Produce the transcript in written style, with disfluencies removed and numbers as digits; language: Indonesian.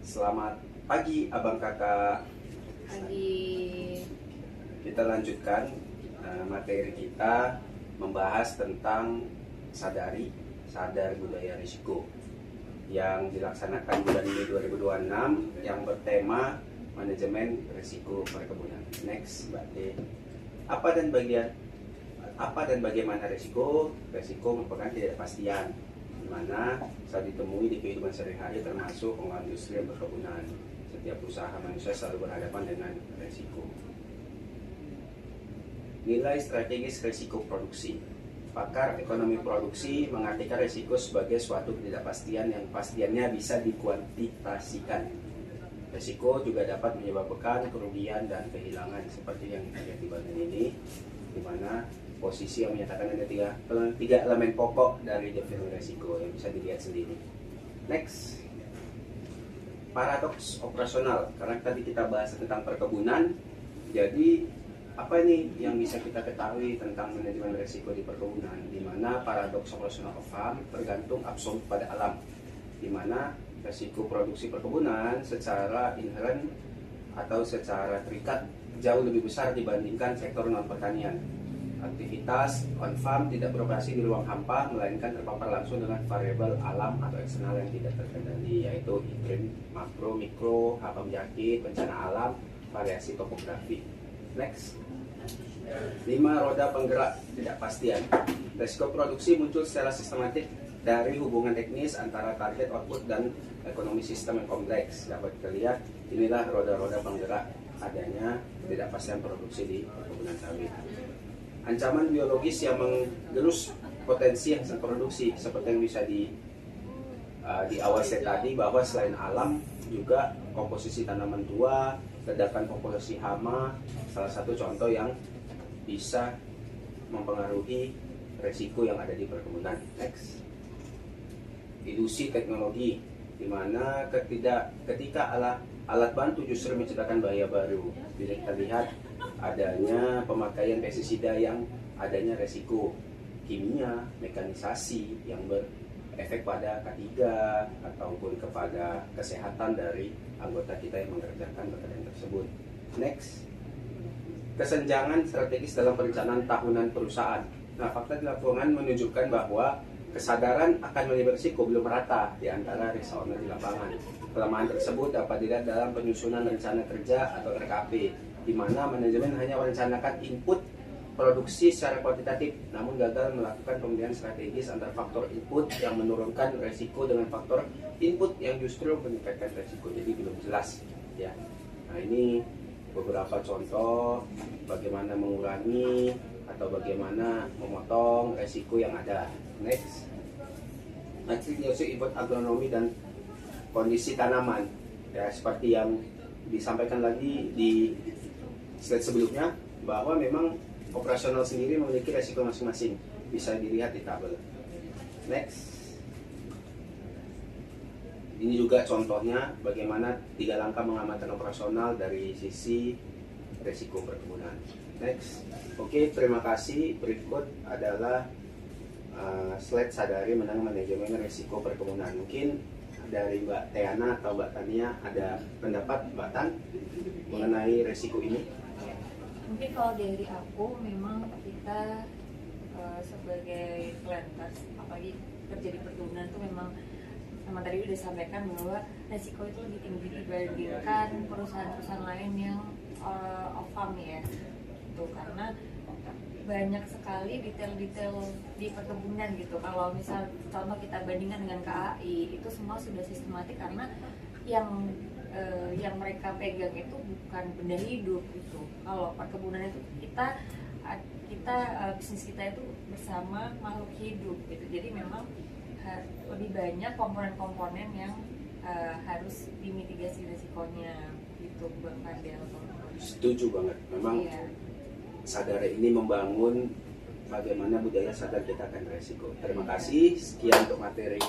Selamat pagi abang kakak. Pagi. Kita lanjutkan materi kita membahas tentang sadar budaya risiko yang dilaksanakan bulan Mei 2026 yang bertema manajemen risiko perkebunan. Next, Mbak D. Apa dan bagaimana risiko? Risiko merupakan ketidakpastian di mana saat ditemui di kehidupan sehari-hari termasuk pengelolaan industri dan perkebunan. Setiap usaha manusia selalu berhadapan dengan risiko. Nilai strategis risiko produksi. Pakar ekonomi produksi mengartikan risiko sebagai suatu ketidakpastian yang pastiannya bisa dikuantitasikan. Risiko juga dapat menyebabkan kerugian dan kehilangan seperti yang kita lihat di bagian ini, di mana posisi yang menyatakan ada tiga elemen pokok dari definisi risiko yang bisa dilihat sendiri. Next, paradoks operasional. Karena tadi kita bahas tentang perkebunan, jadi apa ini yang bisa kita ketahui tentang manajemen risiko di perkebunan? Di mana paradoks operasional of farm tergantung absolut pada alam, di mana risiko produksi perkebunan secara inherent atau secara terikat jauh lebih besar dibandingkan sektor non pertanian. Aktivitas on farm tidak beroperasi di ruang hampa, melainkan terpapar langsung dengan variabel alam atau eksternal yang tidak terkendali, yaitu iklim makro, mikro, hama penyakit, bencana alam, variasi topografi. Next, 5 roda penggerak ketidakpastian. Risiko produksi muncul secara sistematik dari hubungan teknis antara target output dan ekonomi sistem yang kompleks. Dapat terlihat, inilah roda-roda penggerak adanya ketidakpastian produksi di perkebunan sawit. Ancaman biologis yang menggerus potensi hasil produksi, seperti yang bisa di awal saya tadi, bahwa selain alam juga komposisi tanaman tua, ledakan komposisi hama, salah satu contoh yang bisa mempengaruhi resiko yang ada di perkebunan. Next, ilusi teknologi, di mana ketika alat bantu justru menciptakan bahaya baru. Bila kita lihat adanya pemakaian pestisida yang adanya resiko kimia, mekanisasi yang berefek pada K3 ataupun kepada kesehatan dari anggota kita yang mengerjakan pekerjaan tersebut. Next, kesenjangan strategis dalam perencanaan tahunan perusahaan. Nah, fakta di lapangan menunjukkan bahwa kesadaran akan manajemen risiko belum merata di antara risk owner di lapangan. Kelemahan tersebut dapat dilihat dalam penyusunan rencana kerja atau RKP, di mana manajemen hanya merencanakan input produksi secara kuantitatif, namun gagal melakukan pemilihan strategis antara faktor input yang menurunkan resiko dengan faktor input yang justru meningkatkan resiko. Jadi belum jelas, ya. Nah, ini beberapa contoh bagaimana mengurangi atau bagaimana memotong resiko yang ada. Next, input agronomi dan kondisi tanaman, ya, seperti yang disampaikan lagi di slide sebelumnya, bahwa memang operasional sendiri memiliki resiko masing-masing, bisa dilihat di tabel. Next, ini juga contohnya bagaimana 3 langkah mengamankan operasional dari sisi resiko perkebunan. Next, oke, terima kasih. Berikut adalah slide sadari mengenai manajemen resiko perkebunan. Mungkin dari Mbak Teana atau Mbak Tania ada pendapat Mbak Tan mengenai resiko ini? Mungkin kalau dari aku, memang kita sebagai planters, apalagi kerja di perkebunan itu memang tadi udah sampaikan bahwa resiko itu lebih tinggi dibandingkan perusahaan-perusahaan lain yang off farm ya. Itu karena banyak sekali detail-detail di perkebunan gitu. Kalau misal contoh kita bandingkan dengan KAI, itu semua sudah sistematik karena yang mereka pegang itu bukan benda hidup gitu. Kalau perkebunan itu kita bisnis kita itu bersama makhluk hidup gitu. Jadi memang lebih banyak komponen-komponen yang harus dimitigasi resikonya gitu, Bang Fadel. Setuju banget. Memang iya. Sadar ini membangun bagaimana budaya sadar kita akan resiko. Terima kasih. Sekian untuk materi